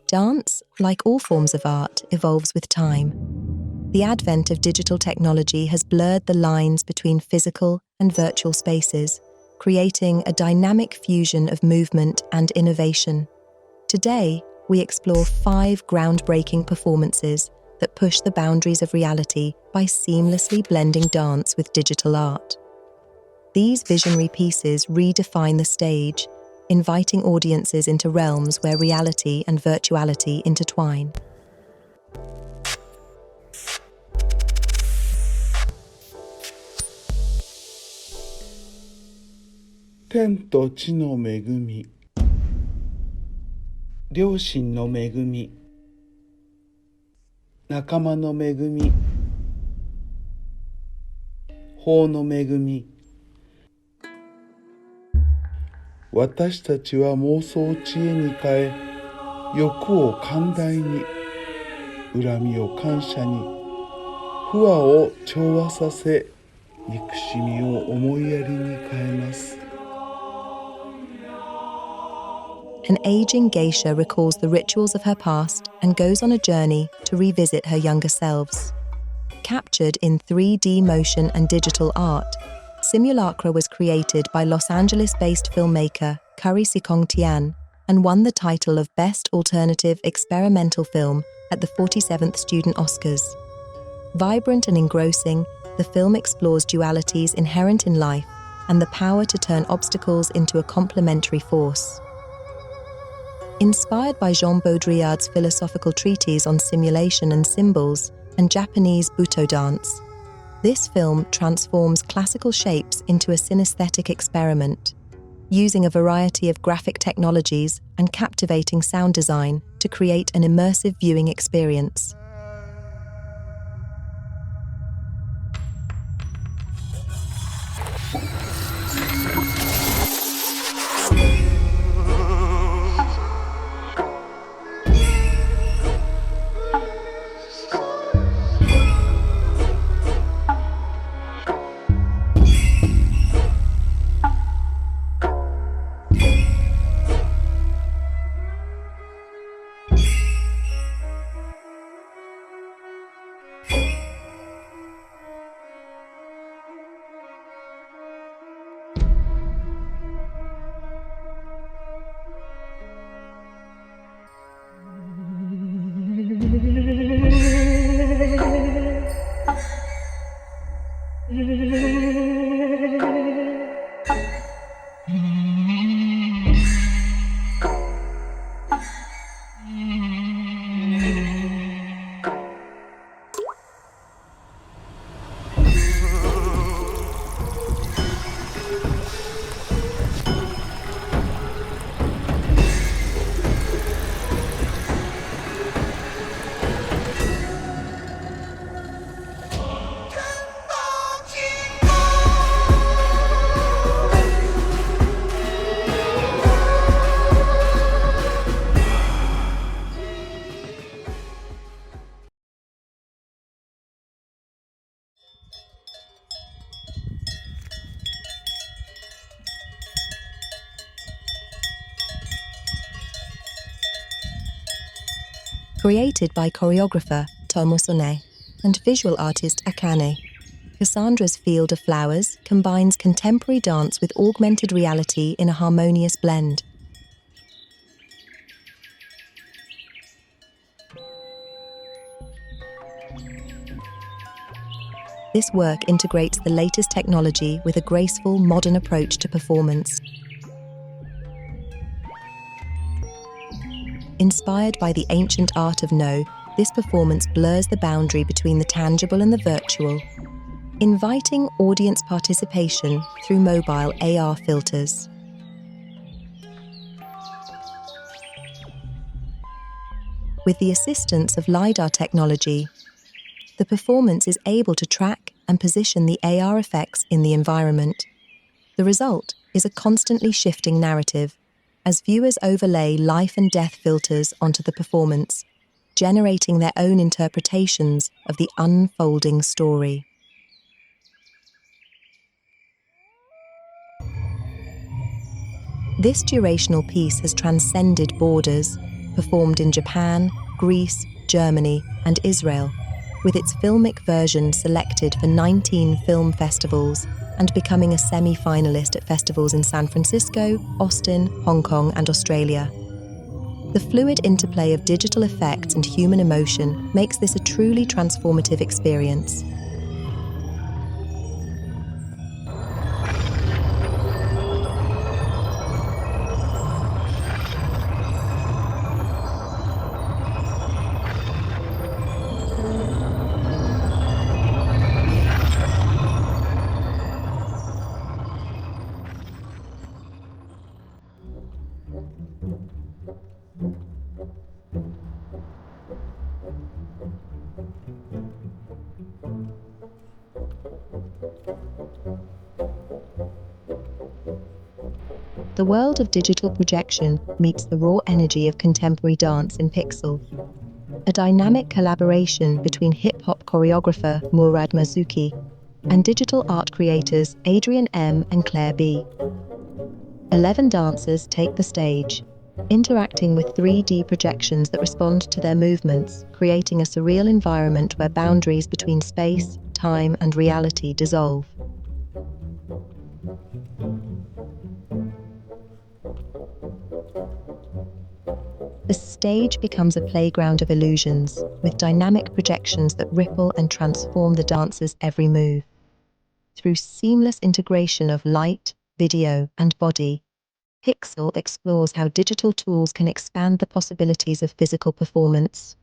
Dance, like all forms of art, evolves with time. The advent of digital technology has blurred the lines between physical and virtual spaces, creating a dynamic fusion of movement and innovation. Today, we explore 5 groundbreaking performances that push the boundaries of reality by seamlessly blending dance with digital art. These visionary pieces redefine the stage, inviting audiences into realms where reality and virtuality intertwine. 天と地の恵み、両親の恵み、仲間の恵み、法の恵み。私たちは妄想を知恵に変え、欲を寛大に、恨みを感謝に、不和を調和させ、憎しみを思いやりに変えます。An aging geisha recalls the rituals of her past and goes on a journey to revisit her younger selves. Captured in 3D motion and digital art, Simulacra was created by Los Angeles-based filmmaker Curry Sikong Tian and won the title of Best Alternative Experimental Film at the 47th Student Oscars. Vibrant and engrossing, the film explores dualities inherent in life and the power to turn obstacles into a complementary force. Inspired by Jean Baudrillard's philosophical treatise on simulation and symbols and Japanese Buto dance, this film transforms classical shapes into a synesthetic experiment, using a variety of graphic technologies and captivating sound design to create an immersive viewing experience. Created by choreographer Tomo Sone and visual artist Akane, Cassandra's Field of Flowers combines contemporary dance with augmented reality in a harmonious blend. This work integrates the latest technology with a graceful, modern approach to performance. Inspired by the ancient art of No, this performance blurs the boundary between the tangible and the virtual, inviting audience participation through mobile AR filters. With the assistance of LiDAR technology, the performance is able to track and position the AR effects in the environment. The result is a constantly shifting narrative, as viewers overlay life and death filters onto the performance, generating their own interpretations of the unfolding story. This durational piece has transcended borders, performed in Japan, Greece, Germany, and Israel, with its filmic version selected for 19 film festivals and becoming a semi-finalist at festivals in San Francisco, Austin, Hong Kong, and Australia. The fluid interplay of digital effects and human emotion makes this a truly transformative experience. The world of digital projection meets the raw energy of contemporary dance in Pixel, a dynamic collaboration between hip-hop choreographer Murad Mazuki and digital art creators Adrian M. and Claire B. 11 dancers take the stage, interacting with 3D projections that respond to their movements, creating a surreal environment where boundaries between space, time, and reality dissolve. The stage becomes a playground of illusions, with dynamic projections that ripple and transform the dancer's every move. Through seamless integration of light, video, and body, Pixel explores how digital tools can expand the possibilities of physical performance,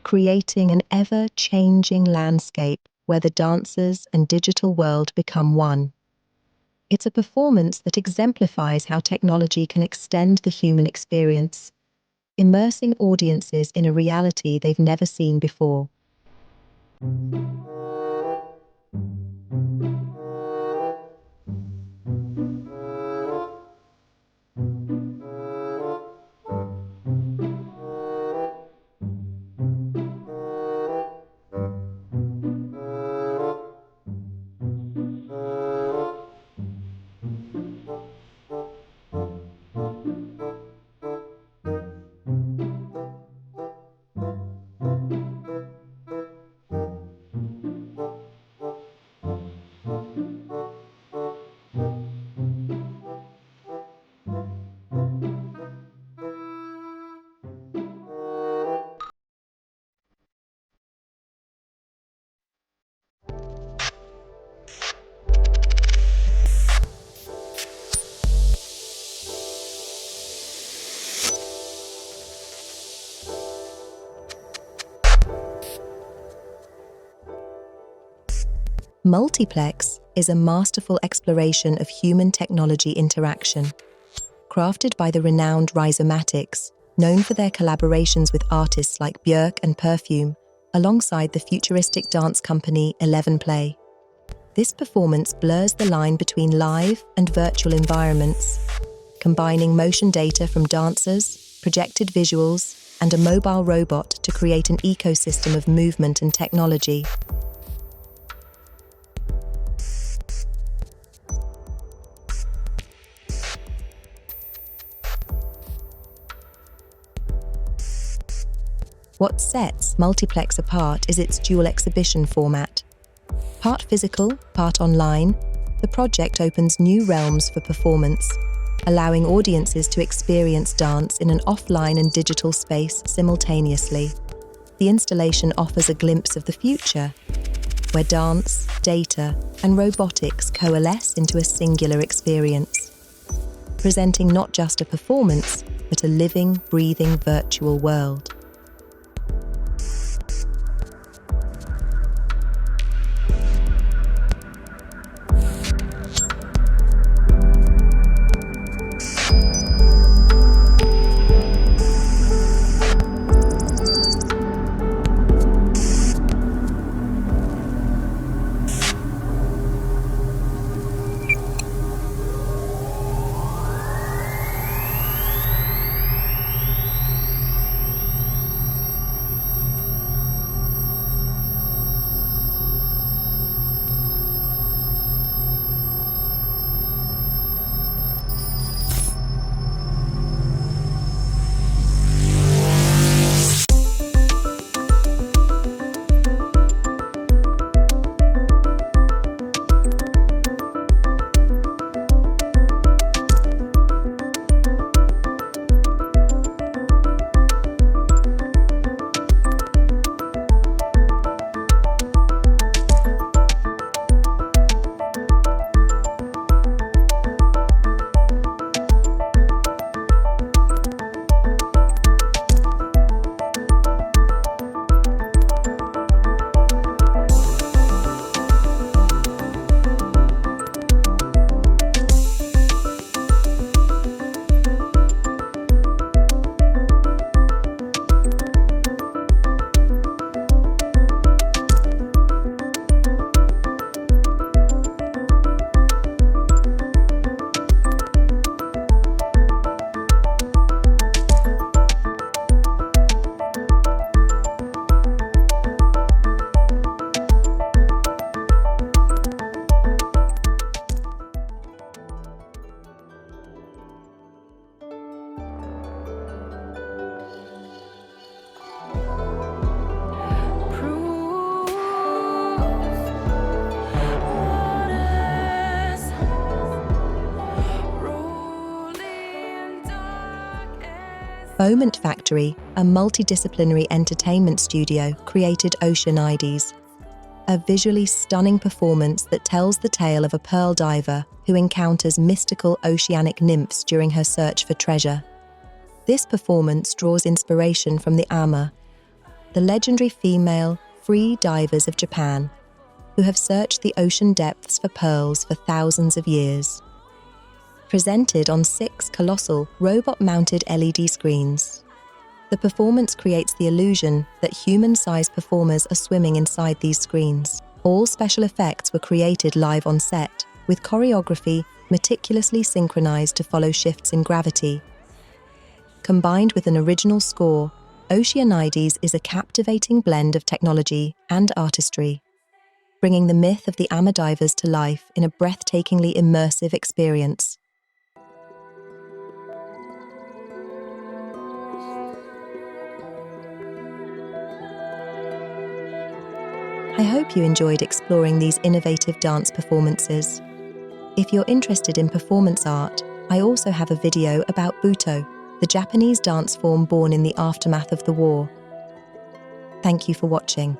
creating an ever-changing landscape where the dancers and digital world become one. It's a performance that exemplifies how technology can extend the human experience, immersing audiences in a reality they've never seen before. Multiplex is a masterful exploration of human technology interaction. Crafted by the renowned Rhizomatics, known for their collaborations with artists like Björk and Perfume, alongside the futuristic dance company 11 Play. This performance blurs the line between live and virtual environments, combining motion data from dancers, projected visuals, and a mobile robot to create an ecosystem of movement and technology. What sets Multiplex apart is its dual exhibition format. Part physical, part online, the project opens new realms for performance, allowing audiences to experience dance in an offline and digital space simultaneously. The installation offers a glimpse of the future, where dance, data, and robotics coalesce into a singular experience, presenting not just a performance, but a living, breathing virtual world. Moment Factory, a multidisciplinary entertainment studio, created OCEANIDES, a visually stunning performance that tells the tale of a pearl diver who encounters mystical oceanic nymphs during her search for treasure. This performance draws inspiration from the Ama, the legendary female free divers of Japan, who have searched the ocean depths for pearls for thousands of years. Presented on 6 colossal, robot-mounted LED screens, the performance creates the illusion that human-sized performers are swimming inside these screens. All special effects were created live on set, with choreography meticulously synchronized to follow shifts in gravity. Combined with an original score, OCEANIDES is a captivating blend of technology and artistry, bringing the myth of the Ama divers to life in a breathtakingly immersive experience. I hope you enjoyed exploring these innovative dance performances. If you're interested in performance art, I also have a video about Buto, the Japanese dance form born in the aftermath of the war. Thank you for watching.